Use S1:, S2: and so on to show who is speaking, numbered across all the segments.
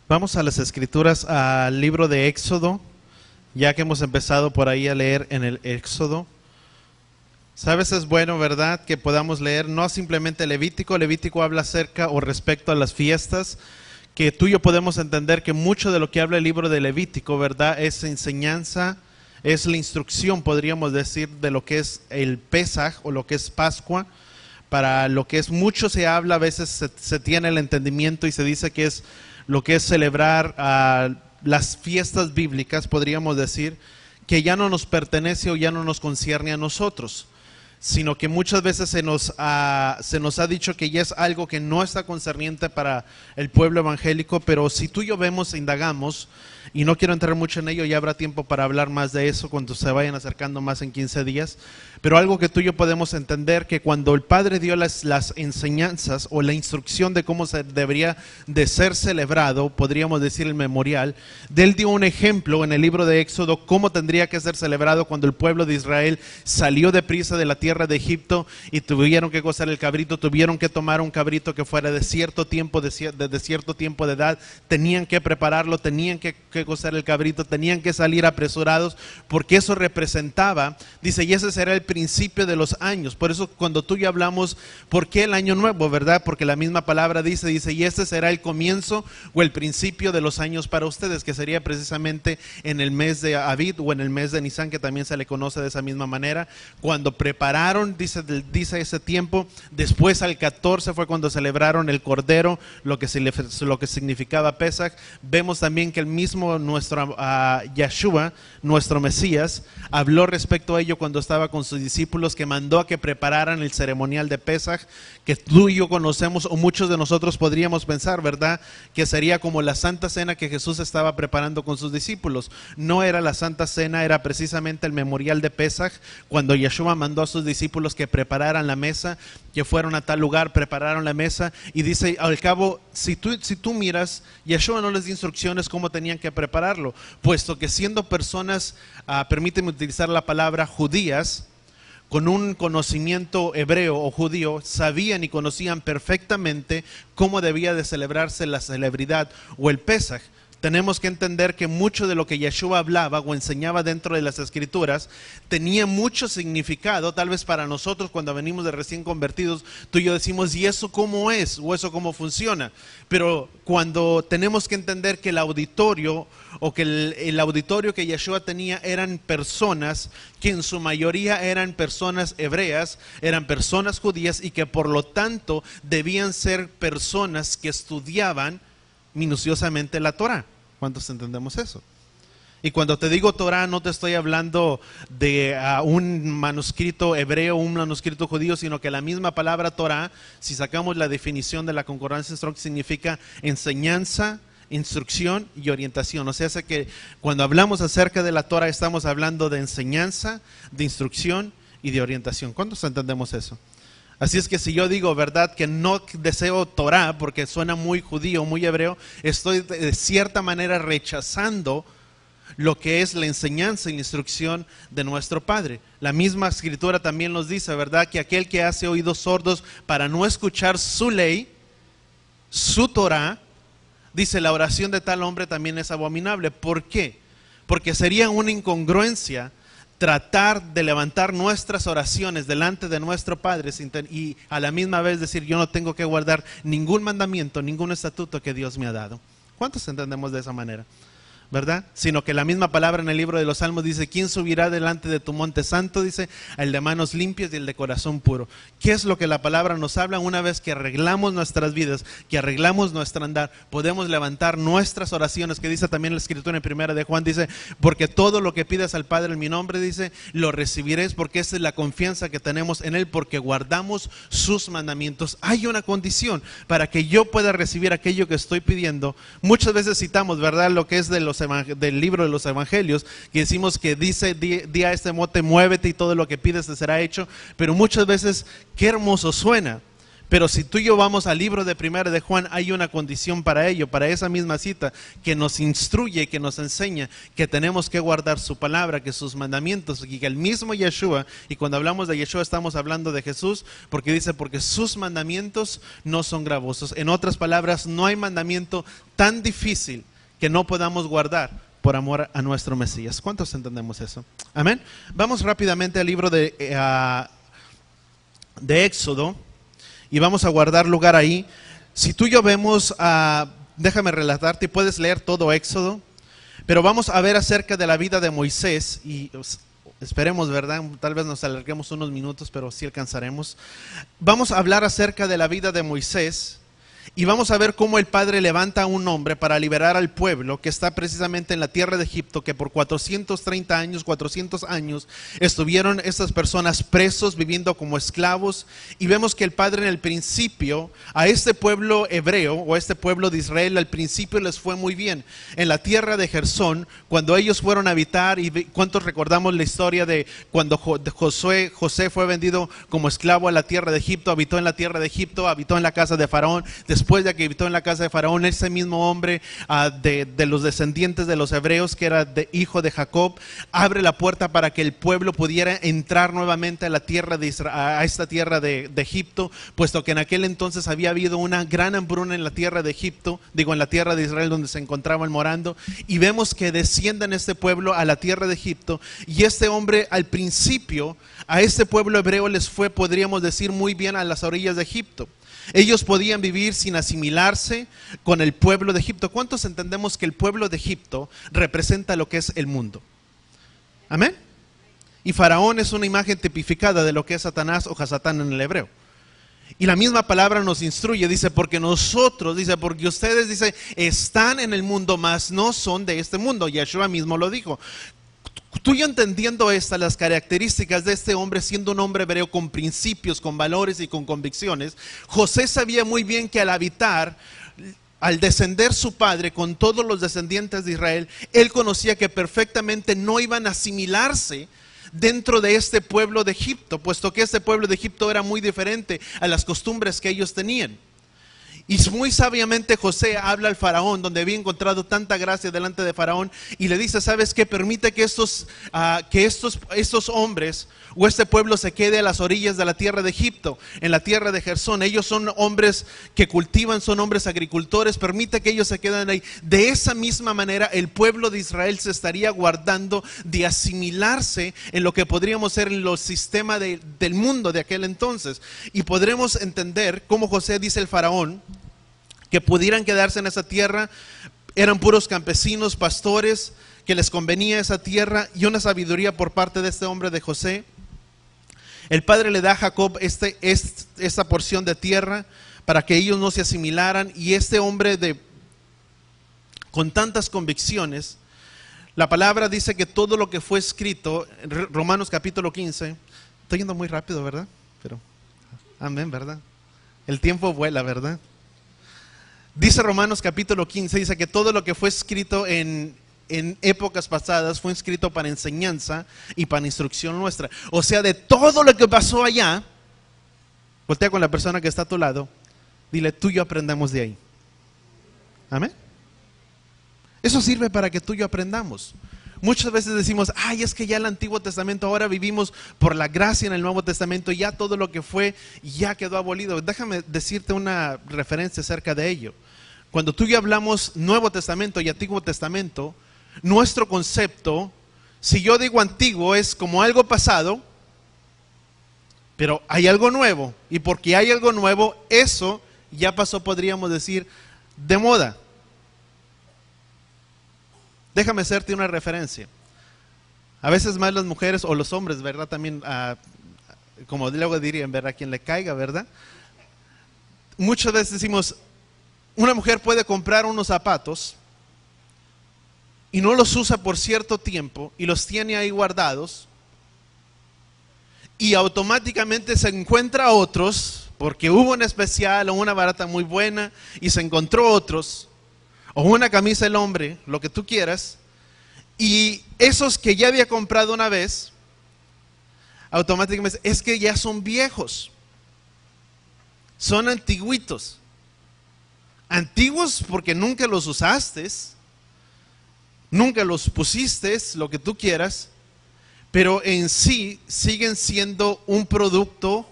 S1: Vamos a las Escrituras, al libro de Éxodo, ya que hemos empezado por ahí a leer en el Éxodo. Sabes, es bueno, ¿verdad?, que podamos leer no simplemente Levítico. Levítico habla acerca o respecto a las fiestas, que tú y yo podemos entender que mucho de lo que habla el libro de Levítico, ¿verdad?, es enseñanza, es la instrucción, podríamos decir, de lo que es el Pesaj o lo que es Pascua. Para lo que es mucho se habla, a veces se tiene el entendimiento y se dice que es lo que es celebrar las fiestas bíblicas, podríamos decir, que ya no nos pertenece o ya no nos concierne a nosotros, sino que muchas veces se nos ha dicho que ya es algo que no está concerniente para el pueblo evangélico. Pero si tú y yo vemos e indagamos, y no quiero entrar mucho en ello, ya habrá tiempo para hablar más de eso cuando se vayan acercando más en 15 días, pero algo que tú y yo podemos entender, que cuando el Padre dio las enseñanzas o la instrucción de cómo se debería de ser celebrado, podríamos decir el memorial, de él dio un ejemplo en el libro de Éxodo, cómo tendría que ser celebrado cuando el pueblo de Israel salió deprisa de la tierra de Egipto y tuvieron que gozar el cabrito, tuvieron que tomar un cabrito que fuera de cierto tiempo, de cierto tiempo de edad, tenían que prepararlo, tenían que gozar el cabrito, tenían que salir apresurados, porque eso representaba, dice, y ese será el principio de los años. Por eso cuando tú y yo hablamos, ¿por qué el año nuevo, verdad? Porque la misma palabra dice, y este será el comienzo o el principio de los años para ustedes, que sería precisamente en el mes de Abib o en el mes de Nisan, que también se le conoce de esa misma manera. Cuando prepararon, dice ese tiempo, después al 14 fue cuando celebraron el Cordero, lo que significaba Pesaj. Vemos también que el mismo nuestro Yeshua, nuestro Mesías, habló respecto a ello cuando estaba con sus discípulos, que mandó a que prepararan el ceremonial de Pesaj, que tú y yo conocemos, o muchos de nosotros podríamos pensar, ¿verdad?, que sería como la Santa Cena que Jesús estaba preparando con sus discípulos. No era la Santa Cena, era precisamente el memorial de Pesaj, cuando Yeshua mandó a sus discípulos que prepararan la mesa, que fueron a tal lugar, prepararon la mesa, y dice, al cabo, si tú miras, Yeshua no les dio instrucciones cómo tenían que prepararlo, puesto que siendo personas, permíteme utilizar la palabra, judías, con un conocimiento hebreo o judío, sabían y conocían perfectamente cómo debía de celebrarse la celebridad o el Pesaj. Tenemos que entender que mucho de lo que Yeshua hablaba o enseñaba dentro de las Escrituras tenía mucho significado. Tal vez para nosotros, cuando venimos de recién convertidos, tú y yo decimos, ¿y eso cómo es? ¿O eso cómo funciona? Pero cuando tenemos que entender que el auditorio, o que el auditorio que Yeshua tenía, eran personas que en su mayoría eran personas hebreas, eran personas judías, y que por lo tanto debían ser personas que estudiaban minuciosamente la Torah. ¿Cuántos entendemos eso? Y cuando te digo Torah, no te estoy hablando de un manuscrito hebreo, un manuscrito judío, sino que la misma palabra Torah, si sacamos la definición de la concordancia Strong, significa enseñanza, instrucción y orientación. O sea, hace que cuando hablamos acerca de la Torah estamos hablando de enseñanza, de instrucción y de orientación. ¿Cuántos entendemos eso? Así es que si yo digo, verdad, que no deseo Torah porque suena muy judío, muy hebreo, estoy de cierta manera rechazando lo que es la enseñanza y la instrucción de nuestro Padre. La misma Escritura también nos dice, verdad, que aquel que hace oídos sordos para no escuchar su ley, su Torah, dice, la oración de tal hombre también es abominable. ¿Por qué? Porque sería una incongruencia tratar de levantar nuestras oraciones delante de nuestro Padre y a la misma vez decir, yo no tengo que guardar ningún mandamiento, ningún estatuto que Dios me ha dado. ¿Cuántos entendemos de esa manera? ¿Verdad? Sino que la misma palabra en el libro de los Salmos dice, ¿quién subirá delante de tu monte santo? Dice, el de manos limpias y el de corazón puro. ¿Qué es lo que la palabra nos habla? Una vez que arreglamos nuestras vidas, que arreglamos nuestro andar, podemos levantar nuestras oraciones, que dice también la Escritura en primera de Juan, dice, porque todo lo que pidas al Padre en mi nombre, dice, lo recibiréis, porque esa es la confianza que tenemos en Él, porque guardamos sus mandamientos. Hay una condición para que yo pueda recibir aquello que estoy pidiendo. Muchas veces citamos, ¿verdad?, lo que es del libro de los evangelios, que decimos que dice, di a este monte, muévete y todo lo que pides te será hecho, pero muchas veces, qué hermoso suena, Pero si tú y yo vamos al libro de Primera de Juan, hay una condición para ello, para esa misma cita, que nos instruye, que nos enseña que tenemos que guardar su palabra, que sus mandamientos, y que el mismo Yeshua, y cuando hablamos de Yeshua estamos hablando de Jesús, porque dice, porque sus mandamientos no son gravosos. En otras palabras, no hay mandamiento tan difícil que no podamos guardar por amor a nuestro Mesías. ¿Cuántos entendemos eso? Amén. Vamos rápidamente al libro de Éxodo y vamos a guardar lugar ahí. Si tú y yo vemos, déjame relatarte, y puedes leer todo Éxodo, pero vamos a ver acerca de la vida de Moisés y esperemos, ¿verdad? Tal vez nos alarguemos unos minutos, pero sí alcanzaremos. Vamos a hablar acerca de la vida de Moisés. Y vamos a ver cómo el Padre levanta a un hombre para liberar al pueblo que está precisamente en la tierra de Egipto, que por 430 años, 400 años, estuvieron estas personas presos, viviendo como esclavos. Y vemos que el Padre en el principio, a este pueblo hebreo, o a este pueblo de Israel, al principio les fue muy bien. En la tierra de Gersón, cuando ellos fueron a habitar, y ¿cuántos recordamos la historia de cuando José fue vendido como esclavo a la tierra de Egipto, habitó en la tierra de Egipto, habitó en la casa de Faraón? Después de que habitó en la casa de Faraón, ese mismo hombre de los descendientes de los hebreos, que era hijo de Jacob, abre la puerta para que el pueblo pudiera entrar nuevamente a la tierra de Israel, a esta tierra de Egipto, puesto que en aquel entonces había habido una gran hambruna en la tierra de Egipto, en la tierra de Israel donde se encontraban morando, y vemos que descienden este pueblo a la tierra de Egipto, y este hombre al principio, a este pueblo hebreo les fue, podríamos decir, muy bien a las orillas de Egipto. Ellos podían vivir sin asimilarse con el pueblo de Egipto. ¿Cuántos entendemos que el pueblo de Egipto representa lo que es el mundo? Amén. Y Faraón es una imagen tipificada de lo que es Satanás o Hasatán en el hebreo. Y la misma palabra nos instruye, dice, porque nosotros, dice, porque ustedes, dice, están en el mundo, mas no son de este mundo. Yeshua mismo lo dijo. Tú y yo entendiendo las características de este hombre, siendo un hombre hebreo con principios, con valores y con convicciones, José sabía muy bien que al habitar, al descender su padre con todos los descendientes de Israel, él conocía que perfectamente no iban a asimilarse dentro de este pueblo de Egipto, puesto que este pueblo de Egipto era muy diferente a las costumbres que ellos tenían. Y muy sabiamente José habla al faraón, donde había encontrado tanta gracia delante de faraón, y le dice, ¿sabes qué? Permite que estos hombres o este pueblo se quede a las orillas de la tierra de Egipto, en la tierra de Gersón. Ellos son hombres que cultivan, son hombres agricultores, permite que ellos se queden ahí. De esa misma manera el pueblo de Israel se estaría guardando de asimilarse en lo que podríamos ser en los sistemas del mundo de aquel entonces. Y podremos entender cómo José dice al faraón que pudieran quedarse en esa tierra. Eran puros campesinos, pastores, que les convenía esa tierra, y una sabiduría por parte de este hombre de José. El padre le da a Jacob esta porción de tierra para que ellos no se asimilaran, y este hombre con tantas convicciones, la palabra dice que todo lo que fue escrito, Romanos capítulo 15, estoy yendo muy rápido, ¿verdad? Pero, amén, ¿verdad? El tiempo vuela, ¿verdad? Dice Romanos capítulo 15, dice que todo lo que fue escrito en épocas pasadas fue escrito para enseñanza y para instrucción nuestra. O sea, de todo lo que pasó allá, voltea con la persona que está a tu lado, dile, tú y yo aprendamos de ahí. Amén. Eso sirve para que tú y yo aprendamos. Muchas veces decimos, ay, es que ya el Antiguo Testamento, ahora vivimos por la gracia en el Nuevo Testamento, y ya todo lo que fue ya quedó abolido. Déjame decirte una referencia acerca de ello. Cuando tú y yo hablamos Nuevo Testamento y Antiguo Testamento, nuestro concepto, si yo digo antiguo, es como algo pasado, pero hay algo nuevo, y porque hay algo nuevo, eso ya pasó, podríamos decir, de moda. Déjame hacerte una referencia. A veces más las mujeres o los hombres, ¿verdad? También, como luego dirían, ¿verdad? Quien le caiga, ¿verdad? Muchas veces decimos, una mujer puede comprar unos zapatos y no los usa por cierto tiempo y los tiene ahí guardados, y automáticamente se encuentra otros, porque hubo un especial o una barata muy buena y se encontró otros, o una camisa del hombre, lo que tú quieras, y esos que ya había comprado una vez, automáticamente es que ya son viejos. son antiguitos. Antiguos porque nunca los usaste, nunca los pusiste, lo que tú quieras, pero en sí siguen siendo un producto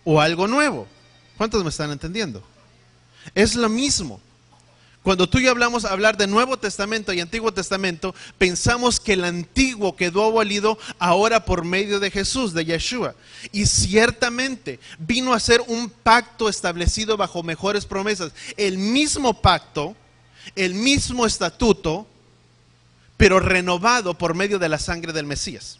S1: o algo nuevo. ¿Cuántos me están entendiendo? Es lo mismo. Cuando tú y yo hablamos hablar de Nuevo Testamento y Antiguo Testamento, pensamos que el antiguo quedó abolido ahora por medio de Jesús, de Yeshua. Y ciertamente vino a ser un pacto establecido bajo mejores promesas. El mismo pacto, el mismo estatuto, pero renovado por medio de la sangre del Mesías.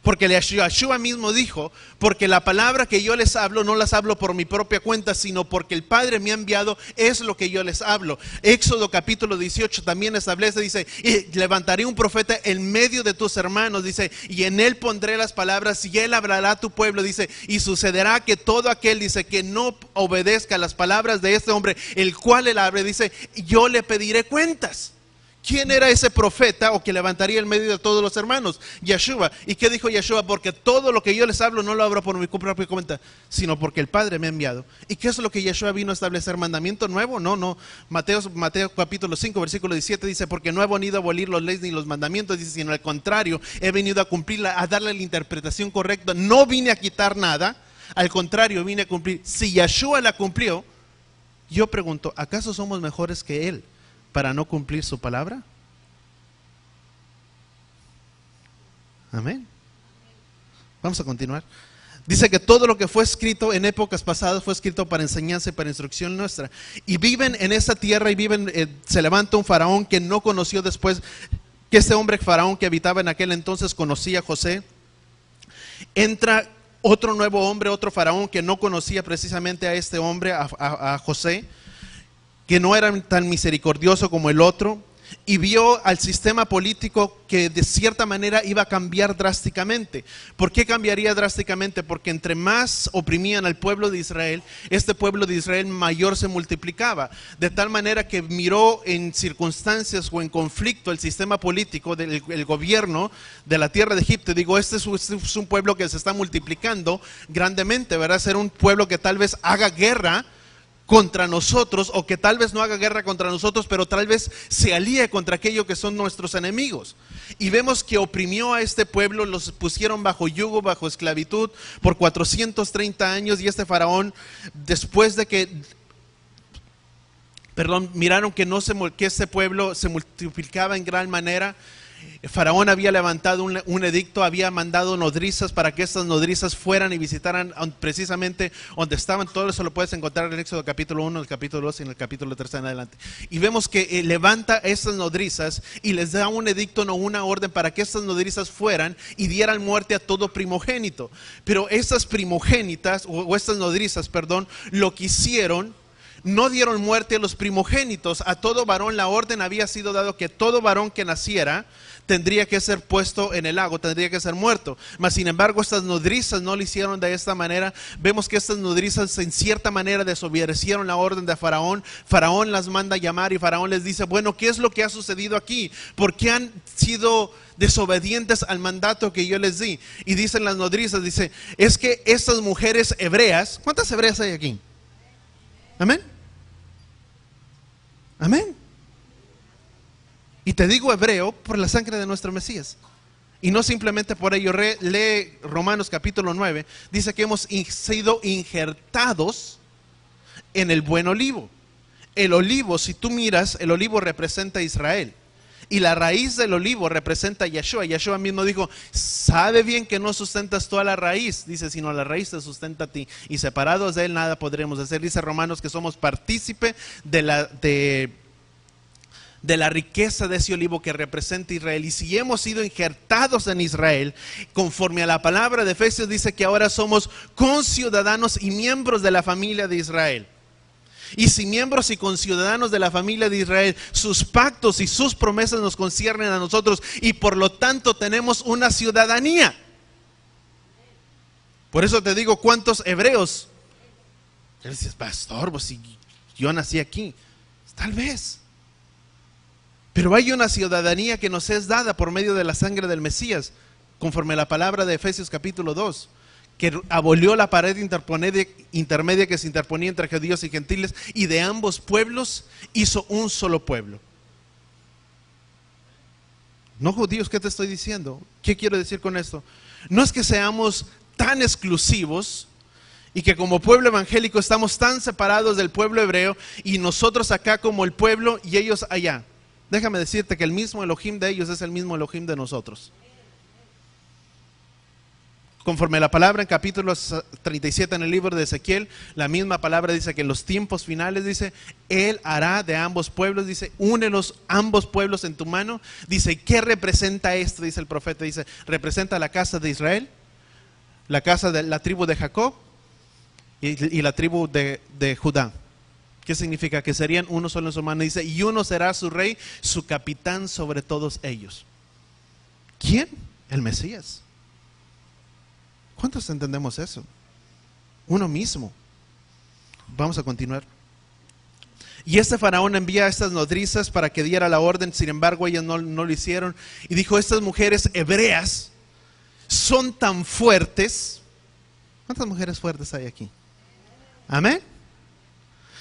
S1: Porque Yeshua mismo dijo, porque la palabra que yo les hablo no las hablo por mi propia cuenta, sino porque el Padre me ha enviado, es lo que yo les hablo. Éxodo capítulo 18 también establece, dice, y levantaré un profeta en medio de tus hermanos, dice, y en él pondré las palabras y él hablará a tu pueblo, dice, y sucederá que todo aquel, dice, que no obedezca las palabras de este hombre, el cual él hable, dice, yo le pediré cuentas. ¿Quién era ese profeta o que levantaría en medio de todos los hermanos? Yeshua. ¿Y qué dijo Yeshua? Porque todo lo que yo les hablo no lo hablo por mi propia cuenta, sino porque el Padre me ha enviado. ¿Y qué es lo que Yeshua vino a establecer? ¿Mandamiento nuevo? No. Mateo capítulo 5, versículo 17 dice, porque no he venido a abolir las leyes ni los mandamientos, dice, sino al contrario, he venido a cumplirla, a darle la interpretación correcta. No vine a quitar nada, al contrario, vine a cumplir. Si Yeshua la cumplió, yo pregunto, ¿acaso somos mejores que Él para no cumplir su palabra? Amén. Vamos a continuar. Dice que todo lo que fue escrito en épocas pasadas fue escrito para enseñanza y para instrucción nuestra. Y viven en esa tierra y se levanta un faraón que no conoció después, que este hombre faraón que habitaba en aquel entonces conocía a José. Entra otro nuevo hombre, otro faraón que no conocía precisamente a este hombre, a José, que no era tan misericordioso como el otro, y vio al sistema político que de cierta manera iba a cambiar drásticamente. ¿Por qué cambiaría drásticamente? Porque entre más oprimían al pueblo de Israel, este pueblo de Israel mayor se multiplicaba, de tal manera que miró en circunstancias o en conflicto el sistema político del gobierno de la tierra de Egipto. Digo, este es un pueblo que se está multiplicando grandemente, ¿verdad? Ser un pueblo que tal vez haga guerra contra nosotros, o que tal vez no haga guerra contra nosotros, pero tal vez se alíe contra aquello que son nuestros enemigos. Y vemos que oprimió a este pueblo, los pusieron bajo yugo, bajo esclavitud por 430 años, y este faraón, después de que miraron que este pueblo se multiplicaba en gran manera, Faraón había levantado un edicto, había mandado nodrizas para que estas nodrizas fueran y visitaran precisamente donde estaban. Todo eso lo puedes encontrar en el Éxodo capítulo 1, el capítulo 2 y en el capítulo 3 en adelante. Y vemos que levanta estas nodrizas y les da un edicto, no una orden, para que estas nodrizas fueran y dieran muerte a todo primogénito. Pero estas primogénitas, o estas nodrizas, perdón, lo que hicieron, no dieron muerte a los primogénitos. A todo varón la orden había sido dado que todo varón que naciera tendría que ser puesto en el lago, tendría que ser muerto. Mas sin embargo estas nodrizas no lo hicieron de esta manera. Vemos que estas nodrizas en cierta manera desobedecieron la orden de Faraón. Faraón las manda a llamar y Faraón les dice, bueno, ¿qué es lo que ha sucedido aquí? ¿Por qué han sido desobedientes al mandato que yo les di? Y dicen las nodrizas, dice, es que estas mujeres hebreas, ¿cuántas hebreas hay aquí? Amén. Amén. Y te digo hebreo por la sangre de nuestro Mesías. Y no simplemente por ello. Lee Romanos capítulo 9. Dice que hemos sido injertados en el buen olivo. El olivo, si tú miras, el olivo representa a Israel. Y la raíz del olivo representa a Yeshua. Yeshua mismo dijo, sabe bien que no sustentas toda la raíz. Dice, sino la raíz te sustenta a ti. Y separados de él nada podremos hacer. Dice Romanos que somos partícipe de la riqueza de ese olivo que representa a Israel. Y si hemos sido injertados en Israel, conforme a la palabra de Efesios, dice que ahora somos conciudadanos y miembros de la familia de Israel. Y si miembros y conciudadanos de la familia de Israel, sus pactos y sus promesas nos conciernen a nosotros, y por lo tanto tenemos una ciudadanía. Por eso te digo, ¿cuántos hebreos? Y dices, pastor, pues si yo nací aquí, tal vez. Pero hay una ciudadanía que nos es dada por medio de la sangre del Mesías, conforme a la palabra de Efesios capítulo 2, que abolió la pared intermedia que se interponía entre judíos y gentiles, y de ambos pueblos hizo un solo pueblo. No judíos, ¿qué te estoy diciendo? ¿Qué quiero decir con esto? No es que seamos tan exclusivos y que como pueblo evangélico estamos tan separados del pueblo hebreo y nosotros acá como el pueblo y ellos allá. Déjame decirte que el mismo Elohim de ellos es el mismo Elohim de nosotros. Conforme la palabra en capítulo 37 en el libro de Ezequiel, la misma palabra dice que en los tiempos finales, dice, Él hará de ambos pueblos, dice, únelos ambos pueblos en tu mano. Dice, ¿qué representa esto? Dice el profeta, dice, representa la casa de Israel, la casa de la tribu de Jacob y la tribu de Judá. ¿Qué significa? Que serían uno solo en su mano. Dice, y uno será su rey, su capitán sobre todos ellos. ¿Quién? El Mesías. ¿Cuántos entendemos eso? Uno mismo. Vamos a continuar. Y este faraón envía a estas nodrizas para que diera la orden, sin embargo ellas no lo hicieron. Y dijo, estas mujeres hebreas son tan fuertes. ¿Cuántas mujeres fuertes hay aquí? Amén.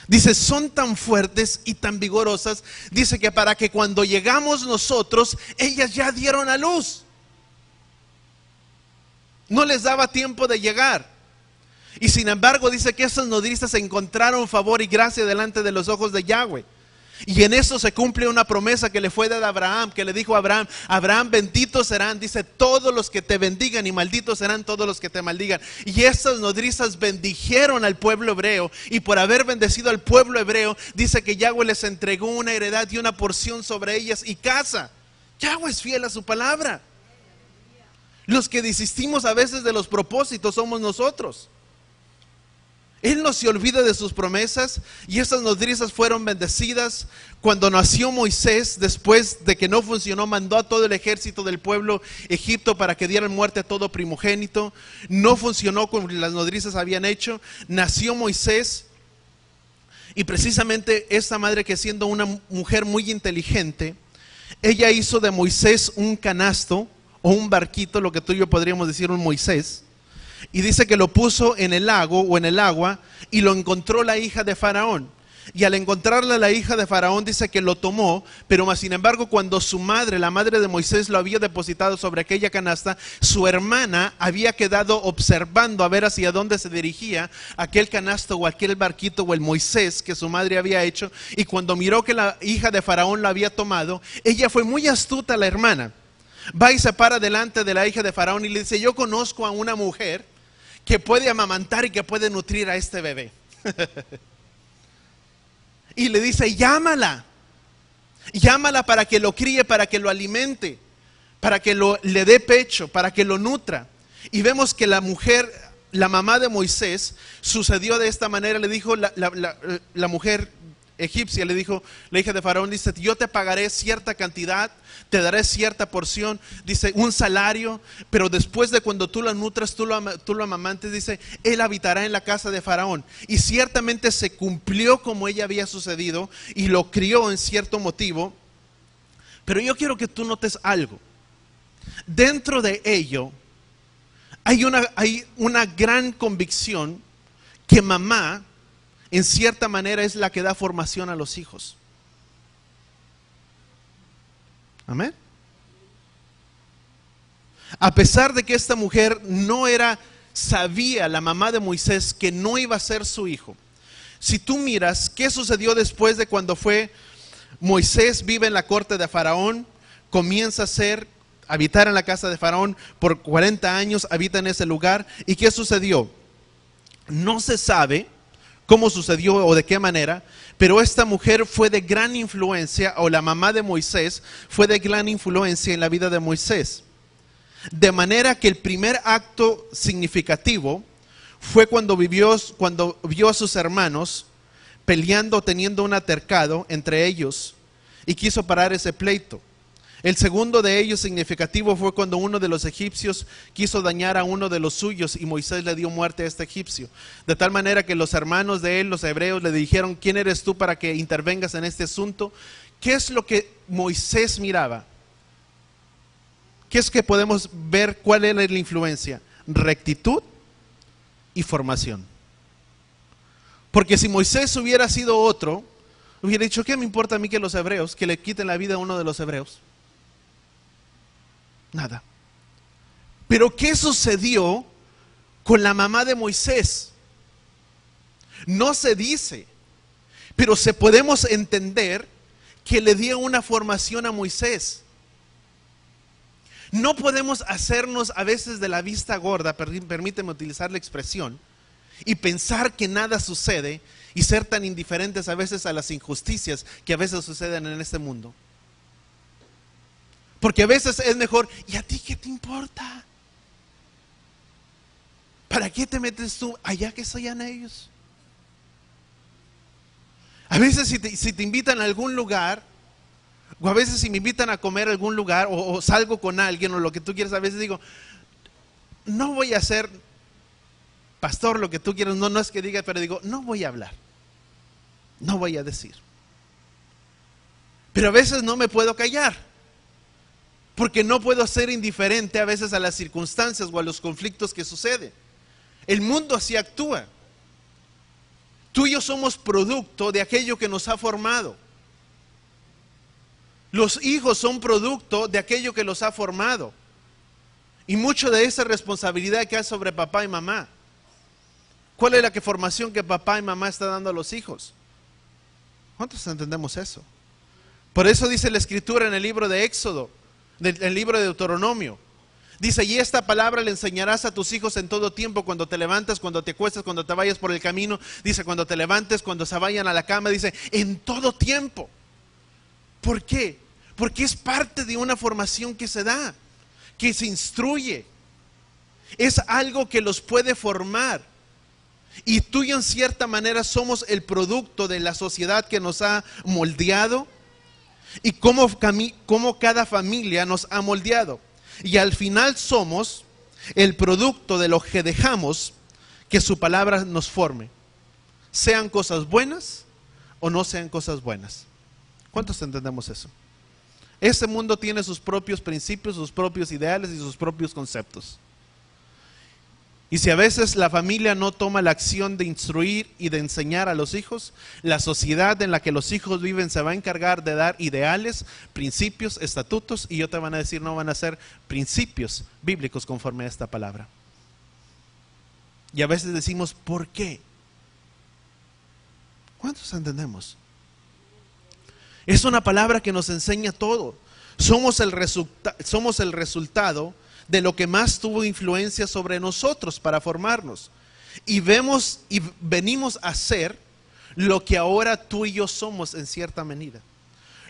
S1: Dice, son tan fuertes y tan vigorosas, dice que para que cuando llegamos nosotros, ellas ya dieron a luz. No les daba tiempo de llegar. Y sin embargo dice que esas nodrizas encontraron favor y gracia delante de los ojos de Yahweh. Y en eso se cumple una promesa que le fue dada a Abraham, que le dijo a Abraham, Abraham, benditos serán, dice, todos los que te bendigan, y malditos serán todos los que te maldigan. Y esas nodrizas bendijeron al pueblo hebreo, y por haber bendecido al pueblo hebreo, dice que Yahweh les entregó una heredad y una porción sobre ellas y casa. Yahweh es fiel a su palabra. Los que desistimos a veces de los propósitos somos nosotros. Él no se olvida de sus promesas, y esas nodrizas fueron bendecidas. Cuando nació Moisés, después de que no funcionó, mandó a todo el ejército del pueblo egipto para que dieran muerte a todo primogénito. No funcionó como las nodrizas habían hecho. Nació Moisés, y precisamente esta madre, que siendo una mujer muy inteligente, ella hizo de Moisés un canasto o un barquito, lo que tú y yo podríamos decir un Moisés. Y dice que lo puso en el lago o en el agua, y lo encontró la hija de Faraón. Y al encontrarla la hija de Faraón, dice que lo tomó, pero más sin embargo cuando su madre, la madre de Moisés, lo había depositado sobre aquella canasta, su hermana había quedado observando a ver hacia dónde se dirigía aquel canasto o aquel barquito o el Moisés que su madre había hecho. Y cuando miró que la hija de Faraón lo había tomado, ella fue muy astuta, la hermana. Va y se para delante de la hija de Faraón y le dice, yo conozco a una mujer que puede amamantar y que puede nutrir a este bebé. Y le dice, llámala para que lo críe, para que lo alimente, para que le dé pecho, para que lo nutra. Y vemos que la mujer, la mamá de Moisés, sucedió de esta manera. Le dijo la mujer egipcia, le dijo, la hija de Faraón, dice, yo te pagaré cierta cantidad, te daré cierta porción, dice, un salario, pero después de cuando tú lo nutras, tú lo amamantes, dice, él habitará en la casa de Faraón. Y ciertamente se cumplió como ella había sucedido, y lo crió en cierto motivo. Pero yo quiero que tú notes algo. Dentro de ello hay una gran convicción que mamá, en cierta manera, es la que da formación a los hijos. Amén. A pesar de que esta mujer sabía, la mamá de Moisés, que no iba a ser su hijo. Si tú miras qué sucedió después de cuando Moisés vive en la corte de Faraón, comienza a habitar en la casa de Faraón por 40 años, habita en ese lugar. ¿Y qué sucedió? No se sabe cómo sucedió o de qué manera, pero esta mujer fue de gran influencia, o la mamá de Moisés fue de gran influencia en la vida de Moisés. De manera que el primer acto significativo fue cuando vio a sus hermanos peleando, teniendo un altercado entre ellos, y quiso parar ese pleito. El segundo de ellos significativo fue cuando uno de los egipcios quiso dañar a uno de los suyos, y Moisés le dio muerte a este egipcio. De tal manera que los hermanos de él, los hebreos, le dijeron, ¿quién eres tú para que intervengas en este asunto? ¿Qué es lo que Moisés miraba? ¿Qué es que podemos ver? ¿Cuál era la influencia? Rectitud y formación. Porque si Moisés hubiera sido otro, hubiera dicho, ¿qué me importa a mí que los hebreos, que le quiten la vida a uno de los hebreos? Nada. Pero ¿qué sucedió con la mamá de Moisés? No se dice, pero se podemos entender que le dio una formación a Moisés. No podemos hacernos a veces de la vista gorda, permíteme utilizar la expresión, y pensar que nada sucede y ser tan indiferentes a veces a las injusticias que a veces suceden en este mundo. Porque a veces es mejor, ¿y a ti qué te importa? ¿Para qué te metes tú allá que sean ellos? A veces si te invitan a algún lugar, o a veces si me invitan a comer a algún lugar, o salgo con alguien, o lo que tú quieras, a veces digo, no voy a ser pastor, lo que tú quieras, no es que diga, pero digo, no voy a hablar, no voy a decir. Pero a veces no me puedo callar, porque no puedo ser indiferente a veces a las circunstancias o a los conflictos que suceden. El mundo así actúa. Tú y yo somos producto de aquello que nos ha formado. Los hijos son producto de aquello que los ha formado. Y mucho de esa responsabilidad que hay sobre papá y mamá. ¿Cuál es la formación que papá y mamá están dando a los hijos? ¿Cuántos entendemos eso? Por eso dice la Escritura en el libro de Éxodo, en el libro de Deuteronomio. Dice, y esta palabra le enseñarás a tus hijos en todo tiempo, cuando te levantes, cuando te acuestes, cuando te vayas por el camino. Dice, cuando te levantes, cuando se vayan a la cama. Dice, en todo tiempo. ¿Por qué? Porque es parte de una formación que se da, que se instruye. Es algo que los puede formar. Y tú y yo en cierta manera somos el producto de la sociedad que nos ha moldeado y cómo cada familia nos ha moldeado. Y al final somos el producto de lo que dejamos que su palabra nos forme. Sean cosas buenas o no sean cosas buenas. ¿Cuántos entendemos eso? Este mundo tiene sus propios principios, sus propios ideales y sus propios conceptos. Y si a veces la familia no toma la acción de instruir y de enseñar a los hijos, la sociedad en la que los hijos viven se va a encargar de dar ideales, principios, estatutos, y ellos te van a decir, no van a ser principios bíblicos conforme a esta palabra. Y a veces decimos, ¿por qué? ¿Cuántos entendemos? Es una palabra que nos enseña todo. Somos el resultado de lo que más tuvo influencia sobre nosotros para formarnos. Y vemos y venimos a ser lo que ahora tú y yo somos en cierta medida.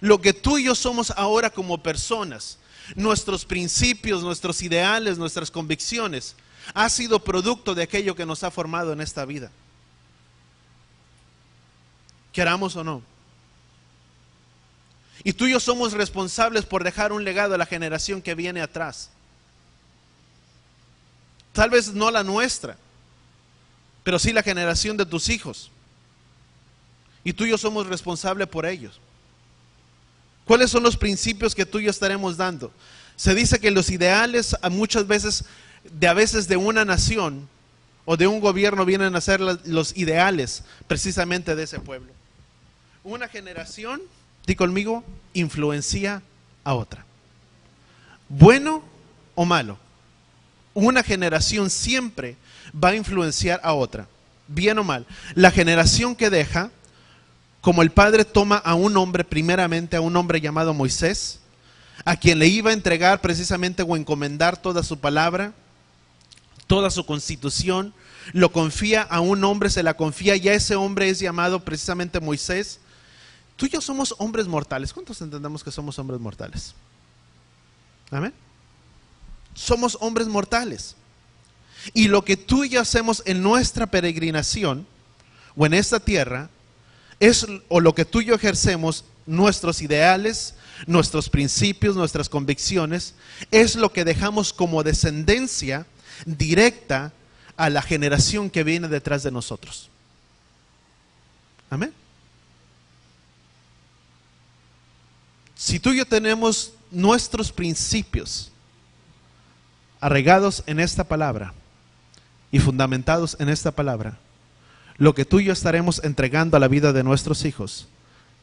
S1: Lo que tú y yo somos ahora como personas, nuestros principios, nuestros ideales, nuestras convicciones, ha sido producto de aquello que nos ha formado en esta vida. Queramos o no. Y tú y yo somos responsables por dejar un legado a la generación que viene atrás. Tal vez no la nuestra, pero sí la generación de tus hijos. Y tú y yo somos responsables por ellos. ¿Cuáles son los principios que tú y yo estaremos dando? Se dice que los ideales muchas veces de una nación o de un gobierno vienen a ser los ideales precisamente de ese pueblo. Una generación, di conmigo, influencia a otra. Bueno o malo. Una generación siempre va a influenciar a otra, bien o mal. La generación que deja, como el padre toma a un hombre, primeramente a un hombre llamado Moisés, a quien le iba a entregar precisamente o encomendar toda su palabra, toda su constitución, lo confía a un hombre, se la confía, y ese hombre es llamado precisamente Moisés. Tú y yo somos hombres mortales. ¿Cuántos entendemos que somos hombres mortales? Amén. Somos hombres mortales. Y lo que tú y yo hacemos en nuestra peregrinación o en esta tierra o lo que tú y yo ejercemos, nuestros ideales, nuestros principios, nuestras convicciones, es lo que dejamos como descendencia directa a la generación que viene detrás de nosotros. Amén. Si tú y yo tenemos nuestros principios arraigados en esta palabra, y fundamentados en esta palabra, lo que tú y yo estaremos entregando a la vida de nuestros hijos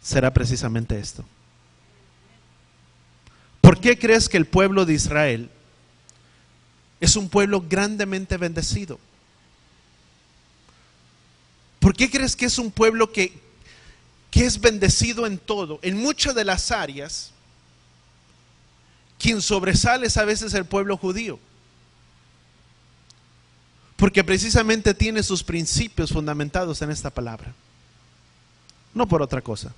S1: será precisamente esto. ¿Por qué crees que el pueblo de Israel es un pueblo grandemente bendecido? ¿Por qué crees que es un pueblo que es bendecido en todo? En muchas de las áreas, quien sobresale es a veces el pueblo judío, porque precisamente tiene sus principios fundamentados en esta palabra, no por otra cosa.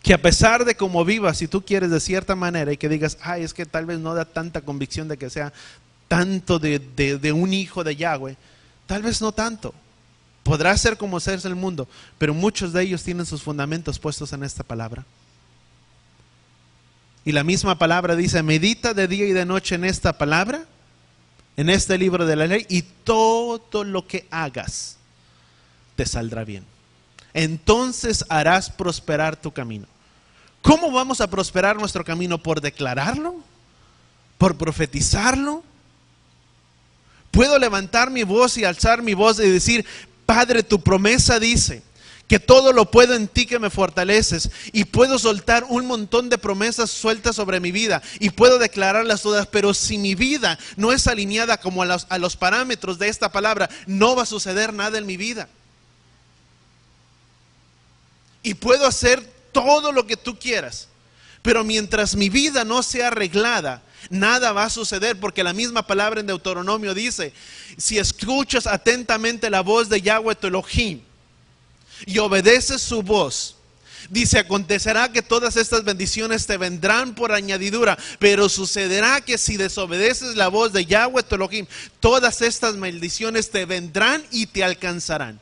S1: Que a pesar de cómo vivas, si tú quieres de cierta manera y que digas, ay, es que tal vez no da tanta convicción de que sea tanto de un hijo de Yahweh, tal vez no tanto. Podrá ser como ser el mundo, pero muchos de ellos tienen sus fundamentos puestos en esta palabra. Y la misma palabra dice, medita de día y de noche en esta palabra, en este libro de la ley, y todo lo que hagas te saldrá bien. Entonces harás prosperar tu camino. ¿Cómo vamos a prosperar nuestro camino? ¿Por declararlo? ¿Por profetizarlo? ¿Puedo levantar mi voz y alzar mi voz y decir, Padre, tu promesa dice que todo lo puedo en ti que me fortaleces, y puedo soltar un montón de promesas sueltas sobre mi vida y puedo declararlas todas, pero si mi vida no es alineada como a los parámetros de esta palabra, no va a suceder nada en mi vida? Y puedo hacer todo lo que tú quieras, pero mientras mi vida no sea arreglada, nada va a suceder, porque la misma palabra en Deuteronomio dice, si escuchas atentamente la voz de Yahweh tu Elohim y obedeces su voz, dice, acontecerá que todas estas bendiciones te vendrán por añadidura, pero sucederá que si desobedeces la voz de Yahweh tu Elohim, todas estas maldiciones te vendrán y te alcanzarán.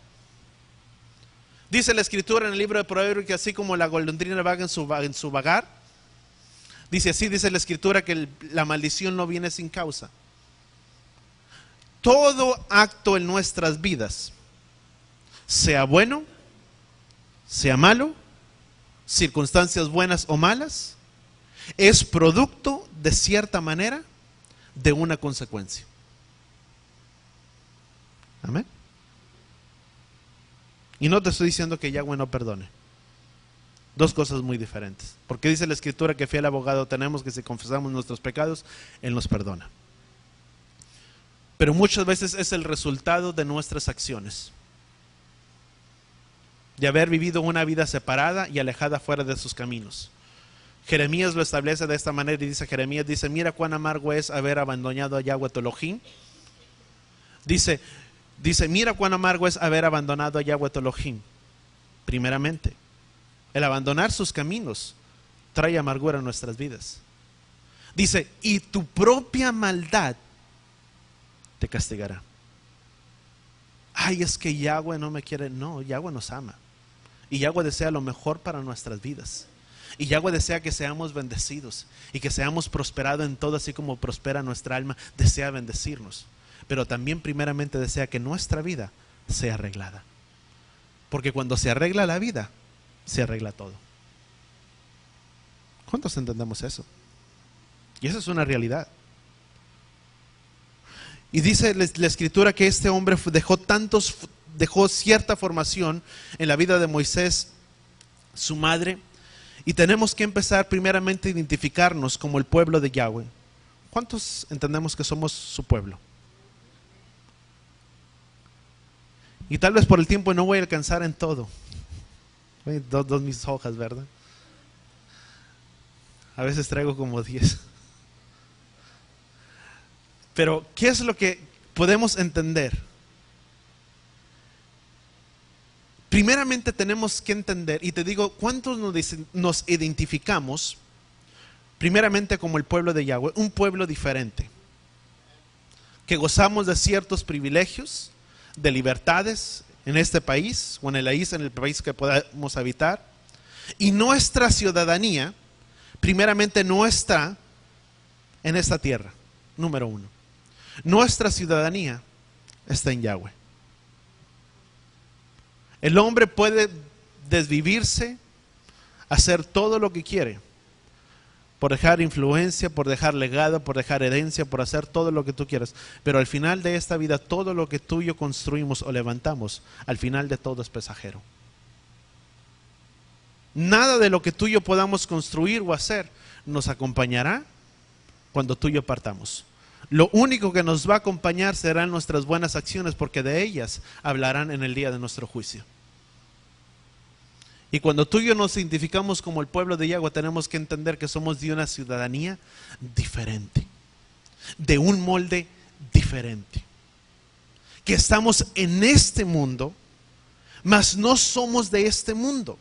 S1: Dice la escritura en el libro de Proverbios que así como la golondrina vaga en su vagar, dice así, dice la escritura que la maldición no viene sin causa. Todo acto en nuestras vidas, sea bueno, sea malo, circunstancias buenas o malas, es producto de cierta manera de una consecuencia. Amén. Y no te estoy diciendo que Yahweh no perdone. Dos cosas muy diferentes. Porque dice la escritura que fiel abogado tenemos, que si confesamos nuestros pecados, Él nos perdona. Pero muchas veces es el resultado de nuestras acciones, de haber vivido una vida separada y alejada fuera de sus caminos. Jeremías lo establece de esta manera y dice, Jeremías dice, mira cuán amargo es haber abandonado a Yahweh tu Elohim. Dice, mira cuán amargo es haber abandonado a Yahweh tu Elohim. Primeramente, el abandonar sus caminos trae amargura en nuestras vidas. Dice, y tu propia maldad te castigará. Ay, es que Yahweh no me quiere. No, Yahweh nos ama. Y Yahweh desea lo mejor para nuestras vidas. Y Yahweh desea que seamos bendecidos y que seamos prosperados en todo, así como prospera nuestra alma. Desea bendecirnos. Pero también primeramente desea que nuestra vida sea arreglada. Porque cuando se arregla la vida, se arregla todo. ¿Cuántos entendemos eso? Y eso es una realidad. Y dice la escritura que este hombre dejó cierta formación en la vida de Moisés, su madre, y tenemos que empezar primeramente a identificarnos como el pueblo de Yahweh. ¿Cuántos entendemos que somos su pueblo? Y tal vez por el tiempo no voy a alcanzar en todo. Dos mis hojas, ¿verdad? A veces traigo como 10. Pero, ¿qué es lo que podemos entender? Primeramente tenemos que entender, y te digo, ¿cuántos nos identificamos primeramente como el pueblo de Yahweh? Un pueblo diferente, que gozamos de ciertos privilegios, de libertades en este país o en el país que podamos habitar, y nuestra ciudadanía primeramente no está en esta tierra. Número uno, nuestra ciudadanía está en Yahweh. El hombre puede desvivirse, hacer todo lo que quiere, por dejar influencia, por dejar legado, por dejar herencia, por hacer todo lo que tú quieras. Pero al final de esta vida, todo lo que tú y yo construimos o levantamos, al final de todo es pasajero. Nada de lo que tú y yo podamos construir o hacer nos acompañará cuando tú y yo partamos. Lo único que nos va a acompañar serán nuestras buenas acciones, porque de ellas hablarán en el día de nuestro juicio. Y cuando tú y yo nos identificamos como el pueblo de Yahweh, tenemos que entender que somos de una ciudadanía diferente, de un molde diferente, que estamos en este mundo, mas no somos de este mundo.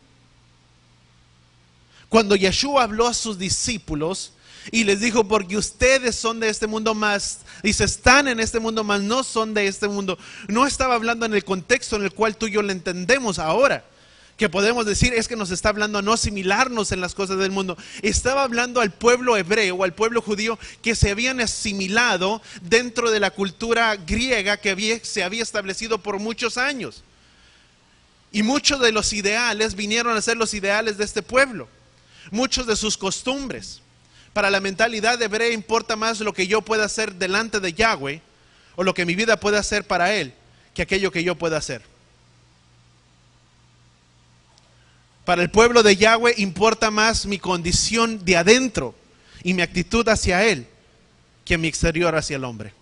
S1: Cuando Yeshua habló a sus discípulos y les dijo, porque ustedes son de este mundo, más, dice, están en este mundo, mas no son de este mundo, no estaba hablando en el contexto en el cual tú y yo le entendemos ahora, que podemos decir es que nos está hablando a no asimilarnos en las cosas del mundo. Estaba hablando al pueblo hebreo, al pueblo judío, que se habían asimilado dentro de la cultura griega que se había establecido por muchos años. Y muchos de los ideales vinieron a ser los ideales de este pueblo. Muchos de sus costumbres. Para la mentalidad hebrea importa más lo que yo pueda hacer delante de Yahweh, o lo que mi vida pueda hacer para Él, que aquello que yo pueda hacer. Para el pueblo de Yahweh importa más mi condición de adentro y mi actitud hacia Él que mi exterior hacia el hombre.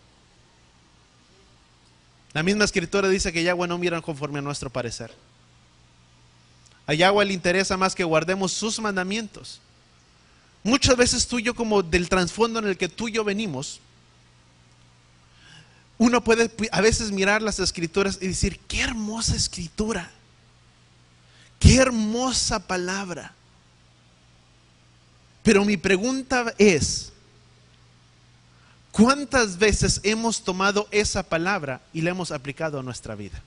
S1: La misma escritura dice que Yahweh no mira conforme a nuestro parecer. A Yahweh le interesa más que guardemos sus mandamientos. Muchas veces tú y yo, como del trasfondo en el que tú y yo venimos, uno puede a veces mirar las escrituras y decir, qué hermosa escritura. Qué hermosa palabra. Pero mi pregunta es, ¿cuántas veces hemos tomado esa palabra y la hemos aplicado a nuestra vida?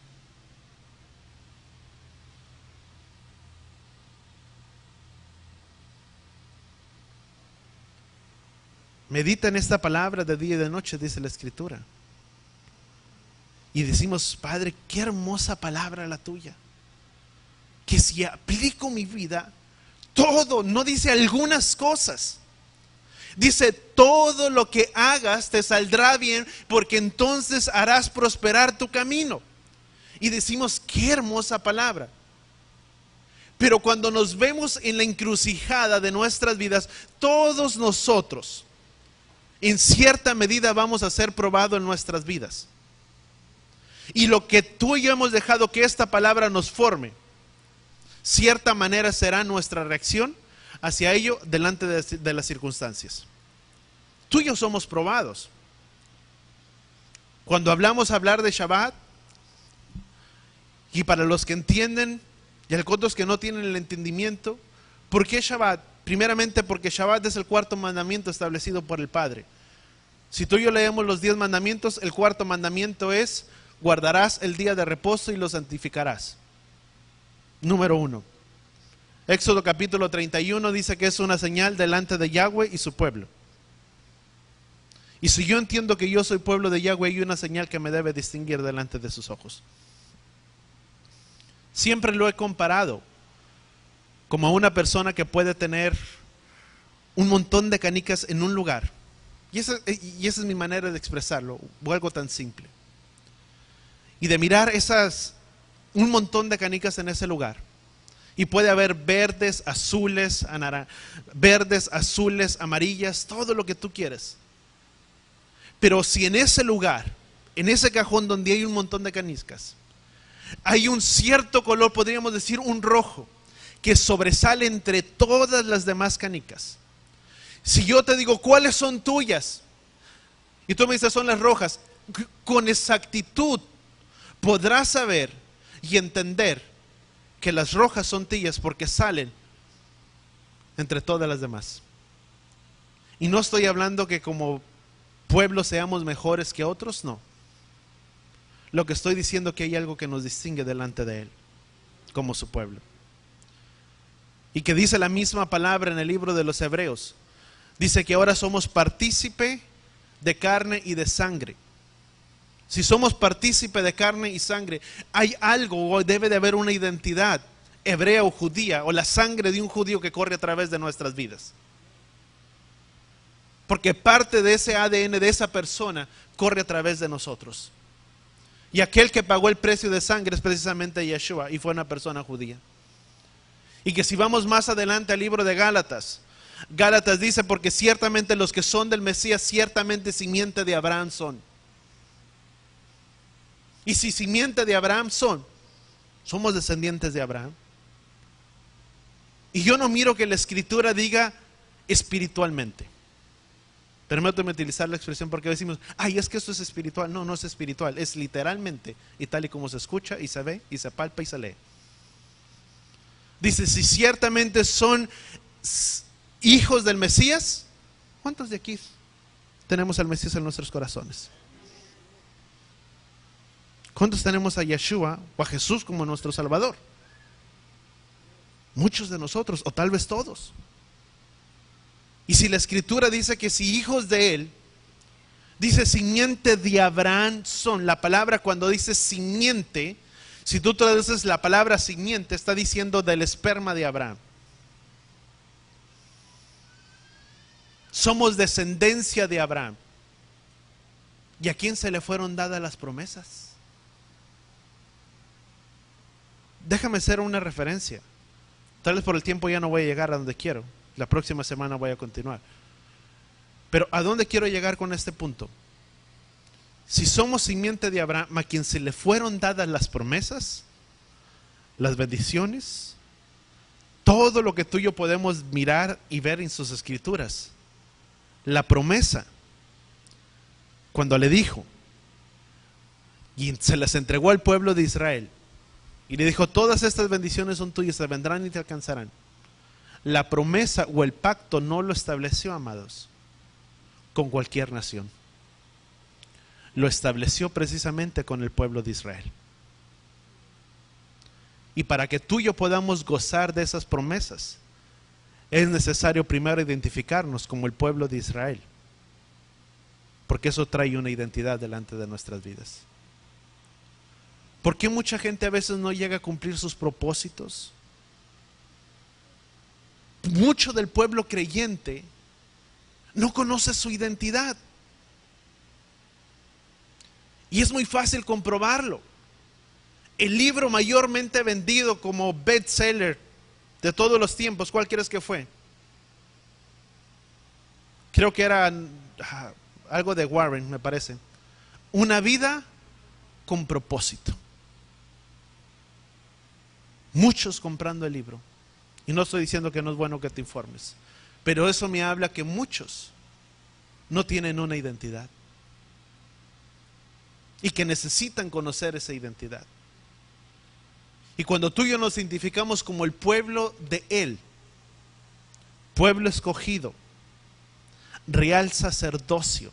S1: Medita en esta palabra de día y de noche, dice la escritura. Y decimos, Padre, qué hermosa palabra la tuya. Que si aplico mi vida, todo, no dice algunas cosas, dice todo lo que hagas te saldrá bien, porque entonces harás prosperar tu camino. Y decimos, qué hermosa palabra. Pero cuando nos vemos en la encrucijada de nuestras vidas, todos nosotros en cierta medida vamos a ser probados en nuestras vidas. Y lo que tú y yo hemos dejado que esta palabra nos forme, cierta manera será nuestra reacción hacia ello delante de las circunstancias. Tú y yo somos probados. Cuando hablar de Shabbat, y para los que entienden y otros que no tienen el entendimiento, ¿por qué Shabbat? Primeramente porque Shabbat es el cuarto mandamiento establecido por el Padre. Si tú y yo leemos los 10 mandamientos, el cuarto mandamiento es: guardarás el día de reposo y lo santificarás. Número 1. Éxodo capítulo 31 dice que es una señal delante de Yahweh y su pueblo. Y si yo entiendo que yo soy pueblo de Yahweh, hay una señal que me debe distinguir delante de sus ojos. Siempre lo he comparado como a una persona que puede tener un montón de canicas en un lugar. Y esa es mi manera de expresarlo, o algo tan simple. Y de mirar un montón de canicas en ese lugar. Y puede haber verdes, azules, amarillas, todo lo que tú quieres. Pero si en ese lugar, en ese cajón donde hay un montón de canicas, hay un cierto color, podríamos decir un rojo, que sobresale entre todas las demás canicas. Si yo te digo, ¿cuáles son tuyas? Y tú me dices, son las rojas. Con exactitud podrás saber y entender que las rojas son tuyas porque salen entre todas las demás. Y no estoy hablando que como pueblo seamos mejores que otros, no. Lo que estoy diciendo es que hay algo que nos distingue delante de Él, como su pueblo. Y que dice la misma palabra en el libro de los Hebreos. Dice que ahora somos partícipe de carne y de sangre. Si somos partícipe de carne y sangre, hay algo, o debe de haber una identidad hebrea o judía, o la sangre de un judío que corre a través de nuestras vidas. Porque parte de ese ADN de esa persona corre a través de nosotros. Y aquel que pagó el precio de sangre es precisamente Yeshua, y fue una persona judía. Y que si vamos más adelante al libro de Gálatas, Gálatas dice, porque ciertamente los que son del Mesías, ciertamente simiente de Abraham son. Y si simiente de Abraham somos descendientes de Abraham. Y yo no miro que la Escritura diga espiritualmente. Permítame utilizar la expresión porque decimos, ay, es que esto es espiritual. No, no es espiritual, es literalmente y tal y como se escucha y se ve y se palpa y se lee. Dice, si ciertamente son hijos del Mesías, ¿cuántos de aquí tenemos al Mesías en nuestros corazones? ¿Cuántos tenemos a Yeshua o a Jesús como nuestro Salvador? Muchos de nosotros, o tal vez todos. Y si la Escritura dice que si hijos de Él, dice simiente de Abraham son. La palabra cuando dice simiente, si tú traduces la palabra simiente, está diciendo del esperma de Abraham. Somos descendencia de Abraham. ¿Y a quién se le fueron dadas las promesas? Déjame hacer una referencia. Tal vez por el tiempo ya no voy a llegar a donde quiero. La próxima semana voy a continuar. Pero ¿a dónde quiero llegar con este punto? Si somos simiente de Abraham, a quien se le fueron dadas las promesas, las bendiciones, todo lo que tú y yo podemos mirar y ver en sus escrituras, la promesa, cuando le dijo, y se las entregó al pueblo de Israel, y le dijo, todas estas bendiciones son tuyas, te vendrán y te alcanzarán. La promesa o el pacto no lo estableció, amados, con cualquier nación. Lo estableció precisamente con el pueblo de Israel. Y para que tú y yo podamos gozar de esas promesas, es necesario primero identificarnos como el pueblo de Israel. Porque eso trae una identidad delante de nuestras vidas. ¿Por qué mucha gente a veces no llega a cumplir sus propósitos? Mucho del pueblo creyente no conoce su identidad. Y es muy fácil comprobarlo. El libro mayormente vendido como bestseller de todos los tiempos, ¿cuál crees que fue? Creo que era algo de Warren, me parece. Una vida con propósito. Muchos comprando el libro. Y no estoy diciendo que no es bueno que te informes, pero eso me habla que muchos no tienen una identidad y que necesitan conocer esa identidad. Y cuando tú y yo nos identificamos como el pueblo de Él, pueblo escogido, real sacerdocio,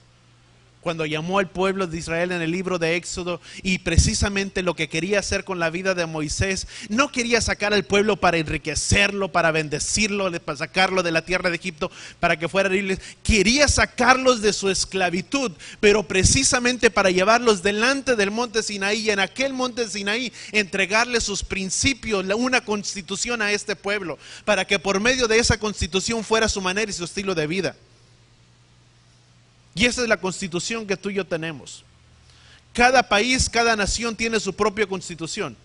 S1: cuando llamó al pueblo de Israel en el libro de Éxodo, y precisamente lo que quería hacer con la vida de Moisés, no quería sacar al pueblo para enriquecerlo, para bendecirlo, para sacarlo de la tierra de Egipto, para que fueran libres. Quería sacarlos de su esclavitud, pero precisamente para llevarlos delante del monte Sinaí, y en aquel monte Sinaí entregarle sus principios, una constitución a este pueblo, para que por medio de esa constitución fuera su manera y su estilo de vida. Y esa es la constitución que tú y yo tenemos. Cada país, cada nación tiene su propia constitución.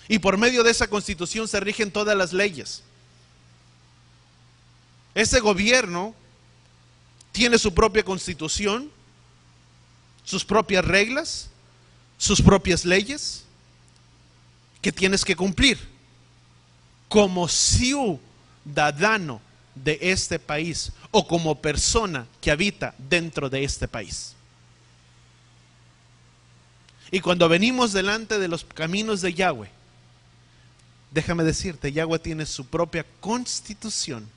S1: Y por medio de esa constitución se rigen todas las leyes. Ese gobierno tiene su propia constitución, sus propias reglas, sus propias leyes que tienes que cumplir como ciudadano de este país o como persona que habita dentro de este país. Y cuando venimos delante de los caminos de Yahweh, déjame decirte, Yahweh tiene su propia constitución,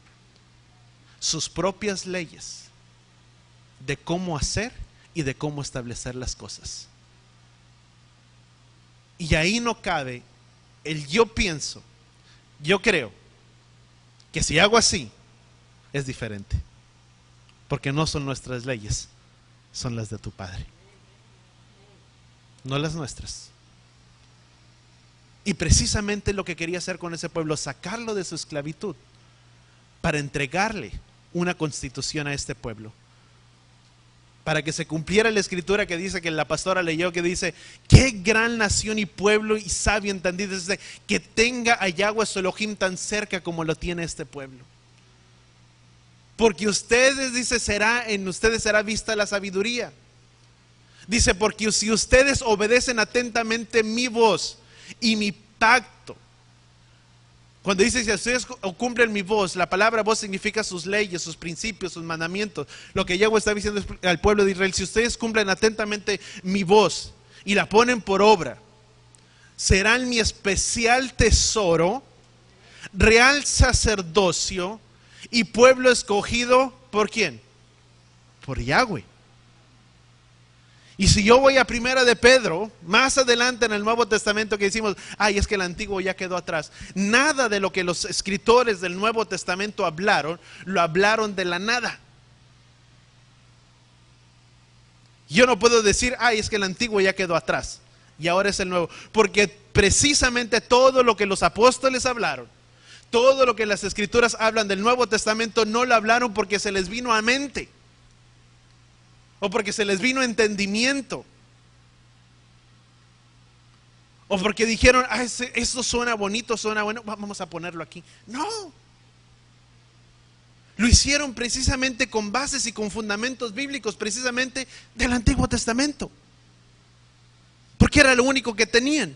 S1: sus propias leyes de cómo hacer y de cómo establecer las cosas. Y ahí no cabe el yo pienso, yo creo que si hago así es diferente, porque no son nuestras leyes, son las de tu Padre, no las nuestras. Y precisamente lo que quería hacer con ese pueblo, sacarlo de su esclavitud para entregarle una constitución a este pueblo. Para que se cumpliera la escritura que dice, que la pastora leyó, que dice: qué gran nación y pueblo y sabio entendido es este, que tenga a Yahweh su Elohim tan cerca como lo tiene este pueblo. Porque ustedes, dice, en ustedes será vista la sabiduría. Dice, porque si ustedes obedecen atentamente mi voz y mi pacto. Cuando dice si ustedes cumplen mi voz, la palabra voz significa sus leyes, sus principios, sus mandamientos. Lo que Yahweh está diciendo al pueblo de Israel: si ustedes cumplen atentamente mi voz y la ponen por obra, serán mi especial tesoro, real sacerdocio y pueblo escogido. ¿Por quién? Por Yahweh. Y si yo voy a Primera de Pedro, más adelante en el Nuevo Testamento, que decimos: ay, es que el Antiguo ya quedó atrás. Nada de lo que los escritores del Nuevo Testamento hablaron, lo hablaron de la nada. Yo no puedo decir: ay, es que el Antiguo ya quedó atrás y ahora es el Nuevo. Porque precisamente todo lo que los apóstoles hablaron, todo lo que las escrituras hablan del Nuevo Testamento, no lo hablaron porque se les vino a mente, o porque se les vino entendimiento, o porque dijeron: ah, esto suena bonito, suena bueno, vamos a ponerlo aquí. No, lo hicieron precisamente con bases y con fundamentos bíblicos, precisamente del Antiguo Testamento, porque era lo único que tenían.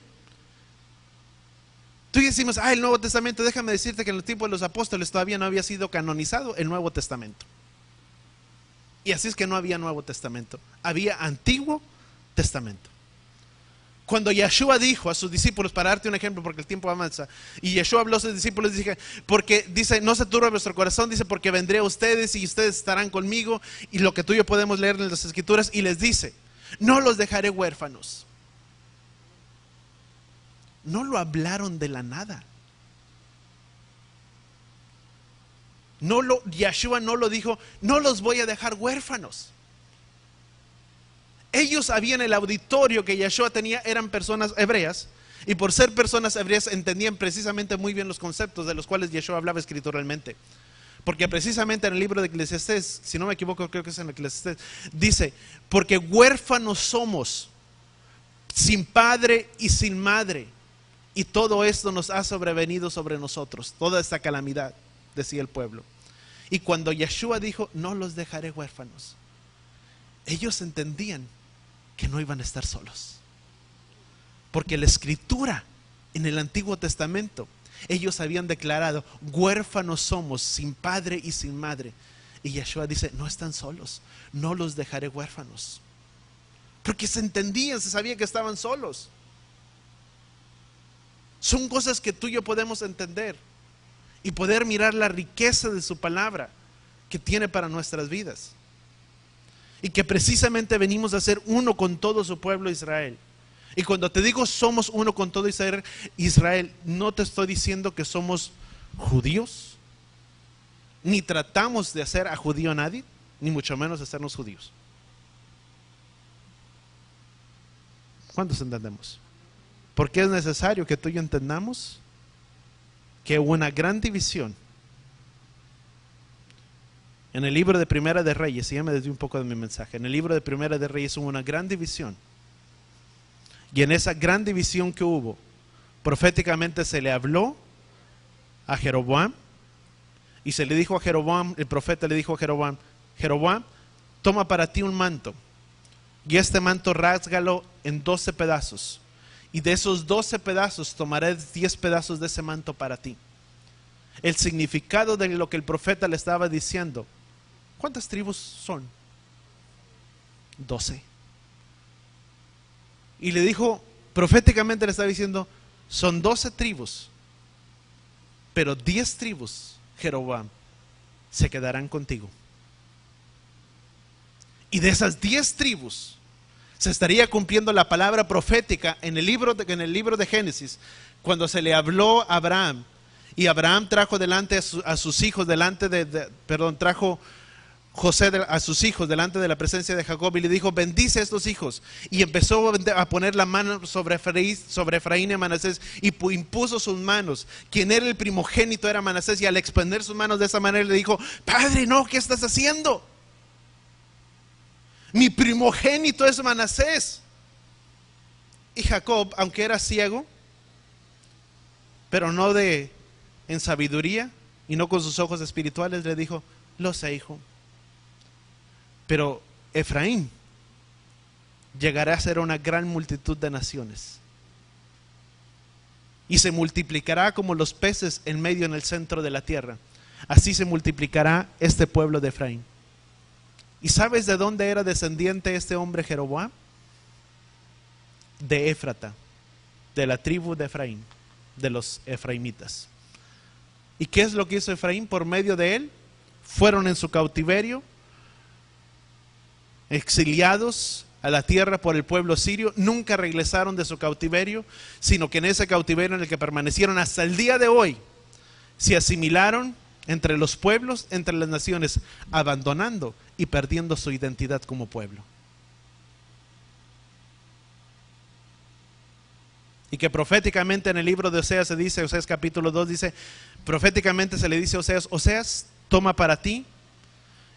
S1: Tú y decimos: ah, el Nuevo Testamento. Déjame decirte que en los tiempos de los apóstoles todavía no había sido canonizado el Nuevo Testamento. Y así es que no había Nuevo Testamento, había Antiguo Testamento. Cuando Yeshua dijo a sus discípulos, para darte un ejemplo porque el tiempo avanza, y Yeshua habló a sus discípulos, porque dice: no se turbe vuestro corazón, dice, porque vendré a ustedes y ustedes estarán conmigo. Y lo que tú y yo podemos leer en las escrituras, y les dice: no los dejaré huérfanos. No lo hablaron de la nada. Yeshua no lo dijo: no los voy a dejar huérfanos. Ellos habían, el auditorio que Yeshua tenía eran personas hebreas, y por ser personas hebreas entendían precisamente muy bien los conceptos de los cuales Yeshua hablaba escrituralmente. Porque precisamente en el libro de Eclesiastés, si no me equivoco, creo que es en Eclesiastés, dice: porque huérfanos somos, sin padre y sin madre, y todo esto nos ha sobrevenido sobre nosotros, toda esta calamidad, decía el pueblo. Y cuando Yeshua dijo: no los dejaré huérfanos, ellos entendían que no iban a estar solos, porque la escritura en el Antiguo Testamento, ellos habían declarado: huérfanos somos, sin padre y sin madre. Y Yeshua dice: no están solos, no los dejaré huérfanos. Porque se entendían, se sabía que estaban solos. Son cosas que tú y yo podemos entender y poder mirar la riqueza de su palabra que tiene para nuestras vidas, y que precisamente venimos a ser uno con todo su pueblo Israel. Y cuando te digo somos uno con todo Israel, no te estoy diciendo que somos judíos, ni tratamos de hacer a judío a nadie, ni mucho menos hacernos judíos. ¿Cuántos entendemos? Porque es necesario que tú y yo entendamos que hubo una gran división en el libro de Primera de Reyes. Y ya me desvío un poco de mi mensaje. En el libro de Primera de Reyes hubo una gran división, y en esa gran división que hubo, proféticamente se le habló a Jeroboam, y se le dijo a Jeroboam, el profeta le dijo a Jeroboam: Jeroboam, toma para ti un manto, y este manto rásgalo en 12 pedazos, y de esos 12 pedazos tomaré 10 pedazos de ese manto para ti. El significado de lo que el profeta le estaba diciendo: ¿cuántas tribus son? 12. Y le dijo, proféticamente le estaba diciendo: son 12 tribus, pero 10 tribus, Jeroboam, se quedarán contigo. Y de esas 10 tribus se estaría cumpliendo la palabra profética en el libro de Génesis, cuando se le habló a Abraham, y Abraham trajo delante a sus hijos, trajo José a sus hijos delante de la presencia de Jacob y le dijo: bendice a estos hijos. Y empezó a poner la mano sobre Efraín y Manasés, y impuso sus manos. Quien era el primogénito era Manasés, y al extender sus manos de esa manera le dijo: padre, no, ¿qué estás haciendo? Mi primogénito es Manasés. Y Jacob, aunque era ciego, pero no en sabiduría y no con sus ojos espirituales, le dijo: lo sé, hijo, pero Efraín llegará a ser una gran multitud de naciones y se multiplicará como los peces en el centro de la tierra. Así se multiplicará este pueblo de Efraín. ¿Y sabes de dónde era descendiente este hombre Jeroboam? De Éfrata, de la tribu de Efraín, de los efraimitas. ¿Y qué es lo que hizo Efraín por medio de él? Fueron en su cautiverio, exiliados a la tierra por el pueblo sirio. Nunca regresaron de su cautiverio, sino que en ese cautiverio en el que permanecieron hasta el día de hoy, se asimilaron entre los pueblos, entre las naciones, abandonando y perdiendo su identidad como pueblo. Y que proféticamente en el libro de Oseas se dice, Oseas capítulo 2 dice, proféticamente se le dice a Oseas: Oseas, toma para ti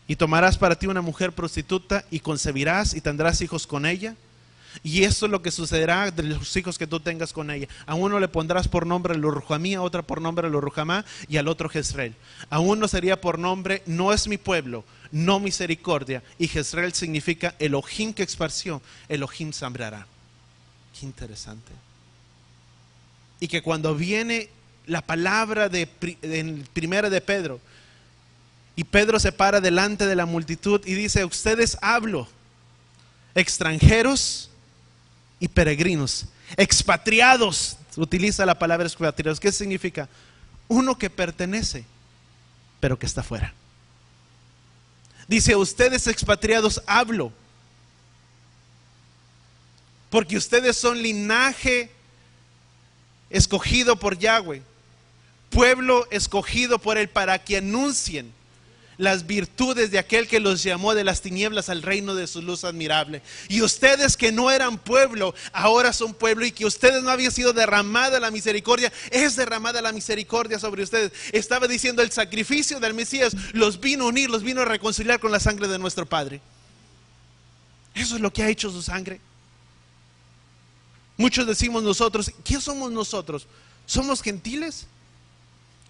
S1: y tomarás para ti una mujer prostituta y concebirás y tendrás hijos con ella. Y eso es lo que sucederá de los hijos que tú tengas con ella. A uno le pondrás por nombre Lo-Ruhamí, a otra por nombre Lo-Ruhamá, y al otro Jezreel. A uno sería por nombre No es mi pueblo, no misericordia. Y Jezreel significa Elohim que esparció, Elohim sembrará. Qué interesante. Y que cuando viene la palabra en primera de Pedro, y Pedro se para delante de la multitud y dice: ustedes hablo, extranjeros y peregrinos, expatriados. Utiliza la palabra expatriados. ¿Qué significa? Uno que pertenece, pero que está fuera. Dice: ustedes expatriados hablo, porque ustedes son linaje escogido por Yahweh, pueblo escogido por Él, para que anuncien las virtudes de aquel que los llamó de las tinieblas al reino de su luz admirable. Y ustedes que no eran pueblo, ahora son pueblo, y que ustedes no había sido derramada la misericordia, es derramada la misericordia sobre ustedes. Estaba diciendo: el sacrificio del Mesías los vino a unir, los vino a reconciliar con la sangre de nuestro Padre. Eso es lo que ha hecho su sangre. Muchos decimos nosotros, ¿qué somos nosotros? ¿Somos gentiles?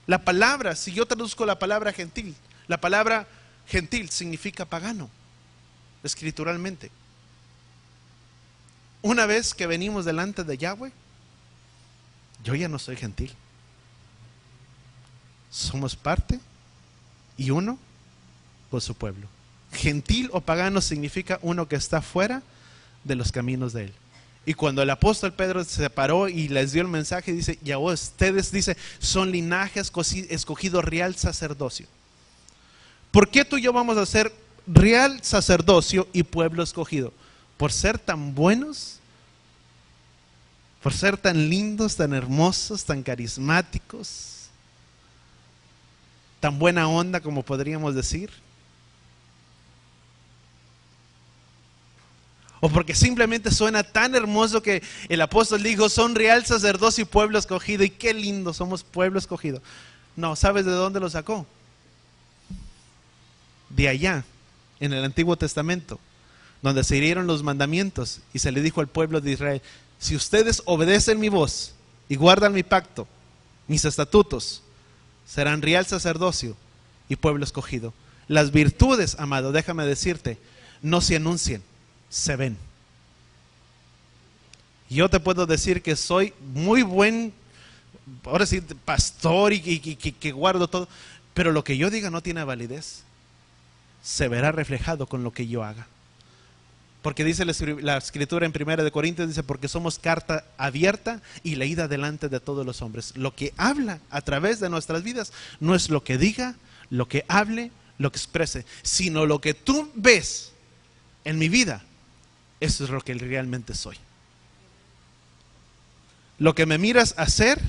S1: La palabra, si yo traduzco la palabra gentil, la palabra gentil significa pagano, escrituralmente. Una vez que venimos delante de Yahweh, yo ya no soy gentil. Somos parte y uno con su pueblo. Gentil o pagano significa uno que está fuera de los caminos de Él. Y cuando el apóstol Pedro se paró y les dio el mensaje, dice: y a ustedes, dice, son linaje escogido, real sacerdocio. ¿Por qué tú y yo vamos a ser real sacerdocio y pueblo escogido? Por ser tan buenos, por ser tan lindos, tan hermosos, tan carismáticos, tan buena onda, como podríamos decir. O porque simplemente suena tan hermoso que el apóstol dijo: son real sacerdocio y pueblo escogido. Y qué lindo, somos pueblo escogido. No, ¿sabes de dónde lo sacó? De allá, en el Antiguo Testamento, donde se dieron los mandamientos y se le dijo al pueblo de Israel: si ustedes obedecen mi voz y guardan mi pacto, mis estatutos, serán real sacerdocio y pueblo escogido. Las virtudes, amado, déjame decirte, no se anuncian, se ven. Yo te puedo decir que soy muy buen, ahora sí, pastor y que guardo todo, pero lo que yo diga no tiene validez. Se verá reflejado con lo que yo haga. Porque dice la escritura en 1 Corintios, dice: porque somos carta abierta y leída delante de todos los hombres. Lo que habla a través de nuestras vidas no es lo que diga, lo que hable, lo que exprese, sino lo que tú ves en mi vida. Eso es lo que realmente soy. Lo que me miras hacer,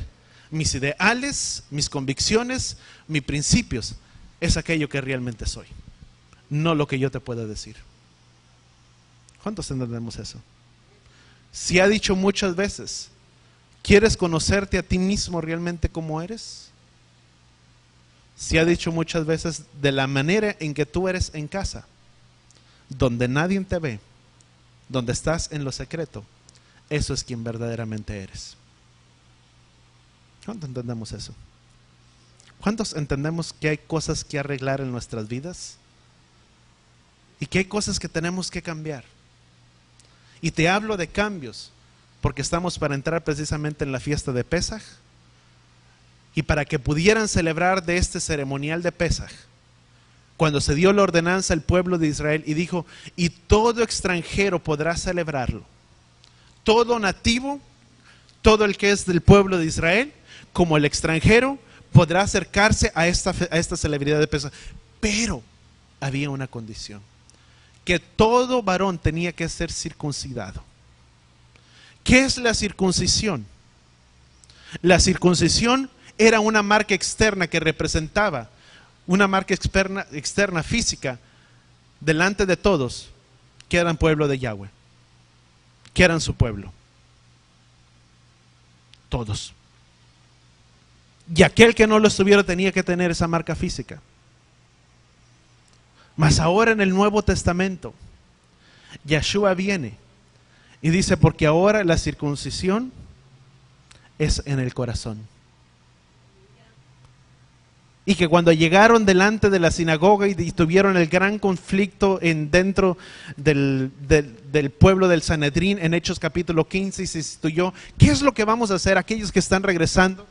S1: mis ideales, mis convicciones, mis principios, es aquello que realmente soy. no lo que yo te pueda decir. ¿Cuántos entendemos eso? Si ha dicho muchas veces, ¿quieres conocerte a ti mismo realmente como eres? Si ha dicho muchas veces, de la manera en que tú eres en casa, donde nadie te ve, donde estás en lo secreto, eso es quien verdaderamente eres. ¿Cuántos entendemos eso? ¿Cuántos entendemos que hay cosas que arreglar en nuestras vidas? Y que hay cosas que tenemos que cambiar. Y te hablo de cambios, porque estamos para entrar precisamente en la fiesta de Pesaj. Y para que pudieran celebrar de este ceremonial de Pesaj, cuando se dio la ordenanza al pueblo de Israel y dijo, y todo extranjero podrá celebrarlo. Todo nativo, todo el que es del pueblo de Israel, como el extranjero, podrá acercarse a esta celebridad de Pesaj. Pero había una condición, que todo varón tenía que ser circuncidado. ¿Qué es la circuncisión? La circuncisión era una marca externa que representaba una marca externa física delante de todos, que eran pueblo de Yahweh, que eran su pueblo. Todos. Y aquel que no lo estuviera tenía que tener esa marca física. Mas ahora en el Nuevo Testamento, Yeshua viene y dice, porque ahora la circuncisión es en el corazón. Y que cuando llegaron delante de la sinagoga y tuvieron el gran conflicto dentro del pueblo del Sanedrín, en Hechos capítulo 15, y se instituyó, ¿qué es lo que vamos a hacer aquellos que están regresando?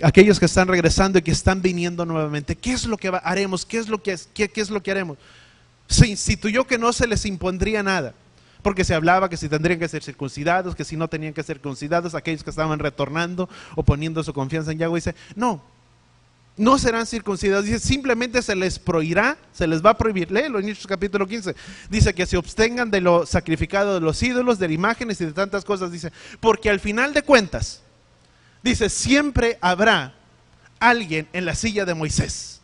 S1: Aquellos que están regresando y que están viniendo nuevamente, ¿qué es lo que haremos? ¿Qué es lo que haremos? Se instituyó que no se les impondría nada, porque se hablaba que si tendrían que ser circuncidados, que si no tenían que ser circuncidados, aquellos que estaban retornando o poniendo su confianza en Yahweh, dice, no serán circuncidados, dice, simplemente se les prohibirá, se les va a prohibir. Léelo en Hechos capítulo 15, dice que se abstengan de lo sacrificado de los ídolos, de imágenes y de tantas cosas, dice, porque al final de cuentas, dice, siempre habrá alguien en la silla de Moisés.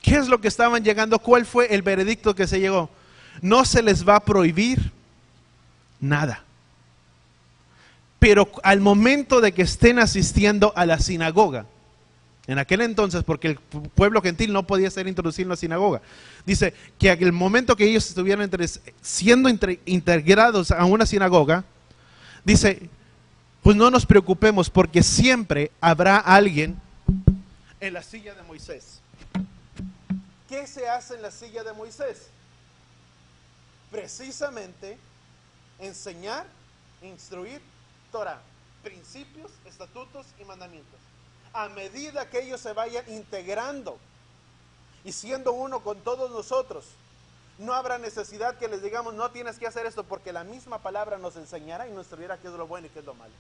S1: ¿Qué es lo que estaban llegando? ¿Cuál fue el veredicto que se llegó? No se les va a prohibir nada. Pero al momento de que estén asistiendo a la sinagoga, en aquel entonces, porque el pueblo gentil no podía ser introducido en la sinagoga, dice que en el momento que ellos estuvieran siendo integrados a una sinagoga, dice, pues no nos preocupemos porque siempre habrá alguien en la silla de Moisés. ¿Qué se hace en la silla de Moisés? Precisamente enseñar, instruir Torah, principios, estatutos y mandamientos. A medida que ellos se vayan integrando y siendo uno con todos nosotros, no habrá necesidad que les digamos, no tienes que hacer esto, porque la misma palabra nos enseñará y nos instruirá qué es lo bueno y qué es lo malo.